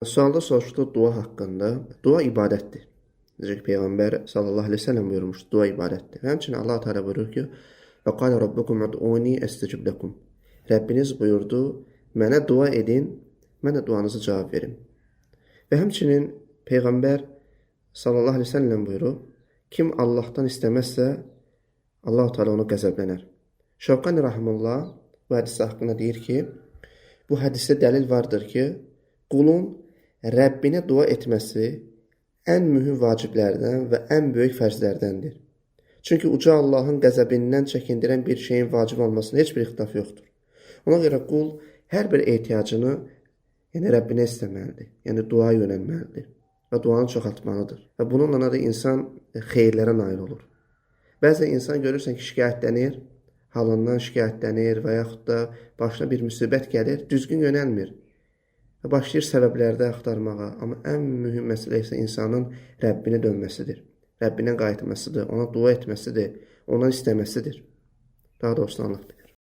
Sualda soruşdu dua haqqında. Dua ibadətdir. Necə ki, Peyğəmbər sallallahu aleyhi ve sellem buyurmuşdu, dua ibadətdir. Və həmçinin Allah Teala buyurur ki, və qala rabbukum ud'uni estecib lekum. Rəbbiniz buyurdu, mənə dua edin, mən də duanızı cavab verim. Və həmçinin Peyğəmbər sallallahu aleyhi ve sellem buyurur, kim Allahdan istəməzsə, Allah Teala onu qəzəblənər. Şavqani Rahimullah bu hədisi haqqında deyir ki, bu hədisdə dəlil vardır ki, qulun Rəbbinə dua etməsi ən mühüm vaciblərdən və ən böyük fərzlərdəndir. Çünki uca Allahın qəzəbindən çəkindirən bir şeyin vacib olmasında heç bir ixtilaf yoxdur. Ona görə qul hər bir ehtiyacını Rəbbinə istəməlidir. Yəni duaya yönəlməlidir və duanı çoxaltmalıdır. Və bununla da insan xeyirlərə nail olur. Bəzən insan görürsən ki, şikayətlənir, halından şikayətlənir və yaxud da başına bir müsibət gəlir, düzgün yönəlmir. Və başlayır səbəblərdə axtarmağa. Amma ən mühüm məsələ isə insanın Rəbbinə dönməsidir. Rəbbinə qayıtmasıdır, ona dua etməsidir, ondan istəməsidir. Daha doğrusu anlatdı.